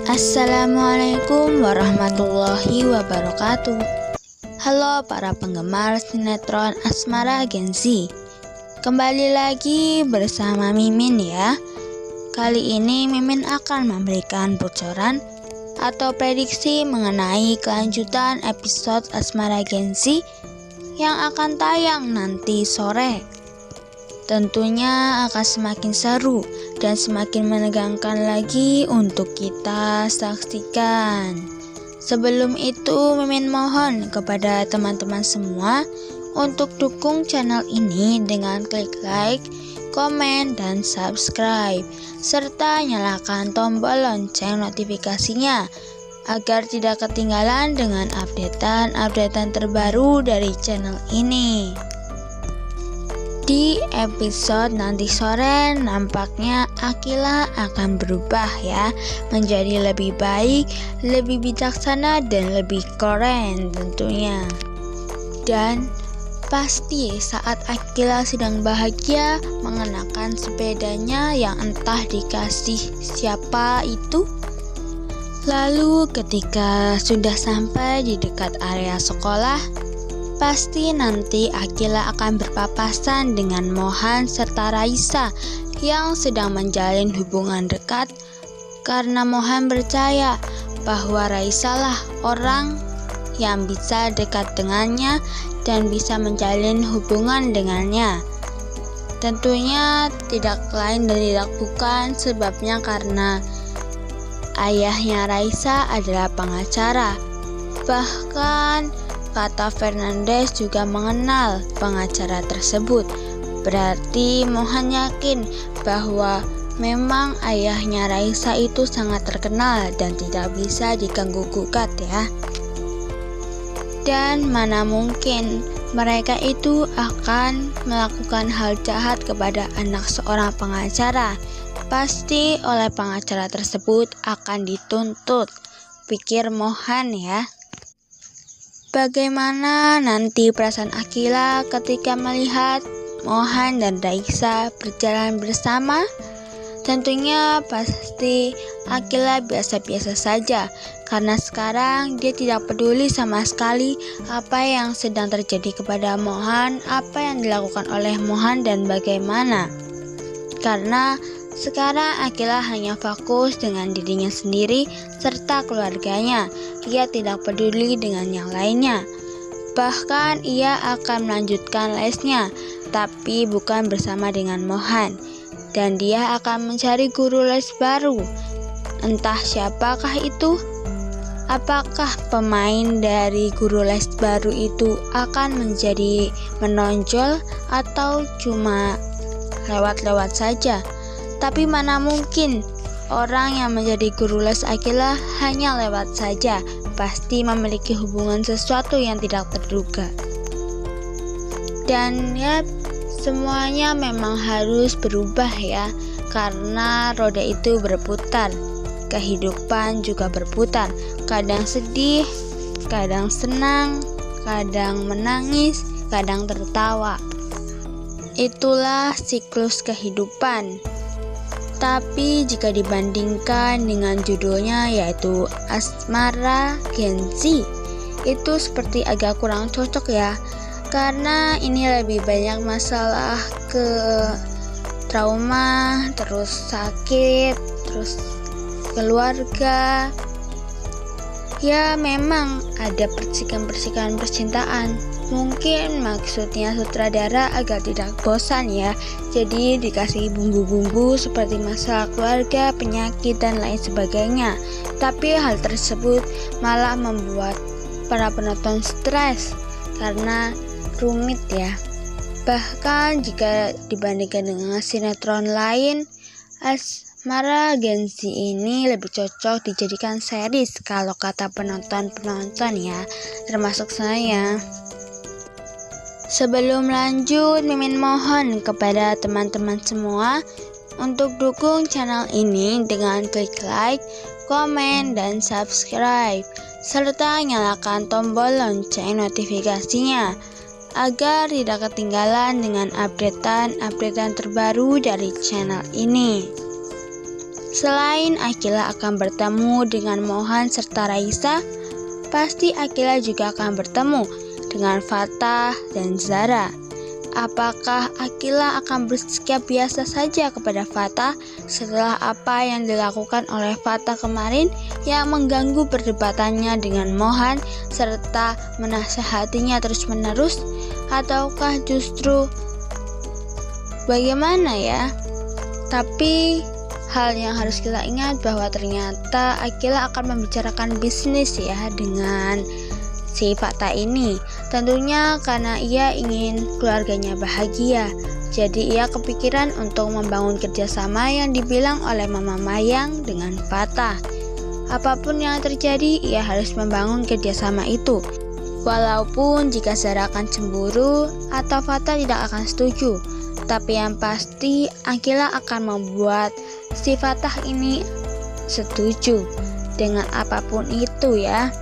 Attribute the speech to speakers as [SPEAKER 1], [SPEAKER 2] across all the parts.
[SPEAKER 1] Assalamualaikum warahmatullahi wabarakatuh. Halo para penggemar sinetron Asmara Gen Z. Kembali lagi bersama Mimin ya. Kali ini Mimin akan memberikan bocoran atau prediksi mengenai kelanjutan episode Asmara Gen Z yang akan tayang nanti sore. Tentunya akan semakin seru dan semakin menegangkan lagi untuk kita saksikan. Sebelum itu, Mimin mohon kepada teman-teman semua untuk dukung channel ini dengan klik like, komen, dan subscribe, serta nyalakan tombol lonceng notifikasinya agar tidak ketinggalan dengan updatean terbaru dari channel ini. Di episode nanti sore nampaknya Akila akan berubah ya, menjadi lebih baik, lebih bijaksana, dan lebih keren tentunya. Dan pasti saat Akila sedang bahagia mengenakan sepedanya yang entah dikasih siapa itu. Lalu ketika sudah sampai di dekat area sekolah, pasti nanti Akila akan berpapasan dengan Mohan serta Raisa yang sedang menjalin hubungan dekat, karena Mohan percaya bahwa Raisa lah orang yang bisa dekat dengannya dan bisa menjalin hubungan dengannya. Tentunya tidak lain dan tidak bukan sebabnya karena ayahnya Raisa adalah pengacara. Bahkan kata Fernandes juga mengenal pengacara tersebut. Berarti Mohan yakin bahwa memang ayahnya Raisa itu sangat terkenal dan tidak bisa diganggu-gugat ya. Dan mana mungkin mereka itu akan melakukan hal jahat kepada anak seorang pengacara. Pasti oleh pengacara tersebut akan dituntut, pikir Mohan ya. Bagaimana nanti perasaan Akila ketika melihat Mohan dan Raisa berjalan bersama? Tentunya pasti Akila biasa-biasa saja, karena sekarang dia tidak peduli sama sekali apa yang sedang terjadi kepada Mohan, apa yang dilakukan oleh Mohan dan bagaimana. Karena sekarang Akila hanya fokus dengan dirinya sendiri serta keluarganya. Ia tidak peduli dengan yang lainnya. Bahkan ia akan melanjutkan lesnya, tapi bukan bersama dengan Mohan. Dan dia akan mencari guru les baru. Entah siapakah itu? Apakah pemain dari guru les baru itu akan menjadi menonjol atau cuma lewat-lewat saja? Tapi mana mungkin orang yang menjadi guru les Akila hanya lewat saja, pasti memiliki hubungan sesuatu yang tidak terduga. Dan ya, semuanya memang harus berubah ya, karena roda itu berputar. Kehidupan juga berputar, kadang sedih, kadang senang, kadang menangis, kadang tertawa. Itulah siklus kehidupan. Tapi jika dibandingkan dengan judulnya yaitu Asmara Gen Z, itu seperti agak kurang cocok ya, karena ini lebih banyak masalah ke trauma, terus sakit, terus keluarga. Ya memang ada percikan-percikan percintaan. Mungkin maksudnya sutradara agar tidak bosan ya, jadi dikasih bumbu-bumbu seperti masalah keluarga, penyakit, dan lain sebagainya. Tapi hal tersebut malah membuat para penonton stres karena rumit ya. Bahkan jika dibandingkan dengan sinetron lain, Asmara Gen Z ini lebih cocok dijadikan series kalau kata penonton ya, termasuk saya. Sebelum lanjut, Mimin mohon kepada teman-teman semua untuk dukung channel ini dengan klik like, komen, dan subscribe, serta nyalakan tombol lonceng notifikasinya agar tidak ketinggalan dengan updatean terbaru dari channel ini. Selain Akila akan bertemu dengan Mohan serta Raisa, pasti Akila juga akan bertemu dengan Fatah dan Zara. Apakah Akila akan bersikap biasa saja kepada Fatah setelah apa yang dilakukan oleh Fatah kemarin yang mengganggu perdebatannya dengan Mohan serta menasehatinya terus-menerus? Ataukah justru bagaimana ya? Tapi hal yang harus kita ingat bahwa ternyata Akila akan membicarakan bisnis ya dengan si Fatah ini. Tentunya karena ia ingin keluarganya bahagia. Jadi ia kepikiran untuk membangun kerjasama yang dibilang oleh Mama Mayang dengan Fatah. Apapun yang terjadi, ia harus membangun kerjasama itu. Walaupun jika Zara akan cemburu atau Fatah tidak akan setuju. Tapi yang pasti Akila akan membuat si Fatah ini setuju dengan apapun itu ya.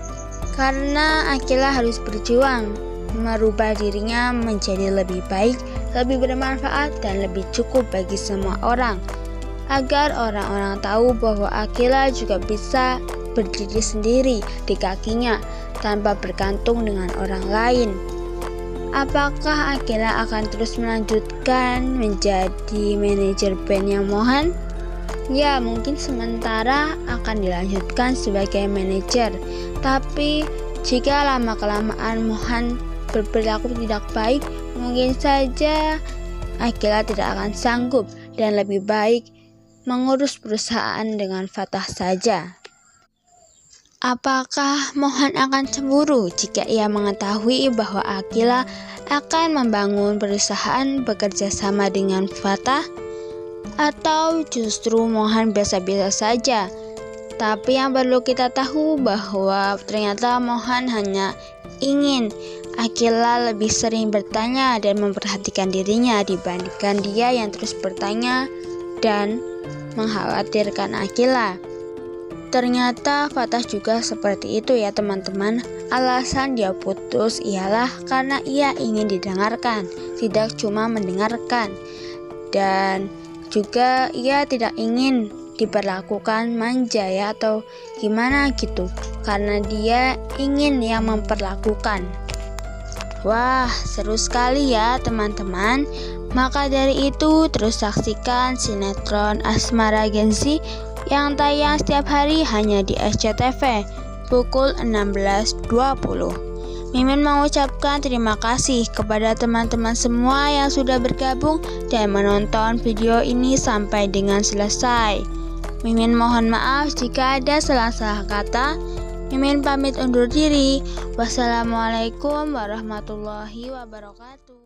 [SPEAKER 1] Karena Akila harus berjuang merubah dirinya menjadi lebih baik, lebih bermanfaat, dan lebih cukup bagi semua orang. Agar orang-orang tahu bahwa Akila juga bisa berdiri sendiri di kakinya tanpa bergantung dengan orang lain. Apakah Akila akan terus melanjutkan menjadi manajer bandnya Mohan? Ya, mungkin sementara akan dilanjutkan sebagai manajer. Tapi jika lama-kelamaan Mohan berperilaku tidak baik, mungkin saja Akila tidak akan sanggup dan lebih baik mengurus perusahaan dengan Fatah saja. Apakah Mohan akan cemburu jika ia mengetahui bahwa Akila akan membangun perusahaan bekerja sama dengan Fatah? Atau justru Mohan biasa-biasa saja? Tapi yang perlu kita tahu bahwa ternyata Mohan hanya ingin Akila lebih sering bertanya dan memperhatikan dirinya dibandingkan dia yang terus bertanya dan mengkhawatirkan Akila. Ternyata Fatah juga seperti itu ya teman-teman. Alasan dia putus ialah karena ia ingin didengarkan, tidak cuma mendengarkan. Dan juga ia tidak ingin diperlakukan manja ya atau gimana gitu, karena dia ingin yang memperlakukan. Wah, seru sekali ya teman-teman. Maka dari itu terus saksikan sinetron Asmara Gen-Z yang tayang setiap hari hanya di SCTV pukul 16.20. Mimin mengucapkan terima kasih kepada teman-teman semua yang sudah bergabung dan menonton video ini sampai dengan selesai. Mimin mohon maaf jika ada salah-salah kata. Mimin pamit undur diri. Wassalamualaikum warahmatullahi wabarakatuh.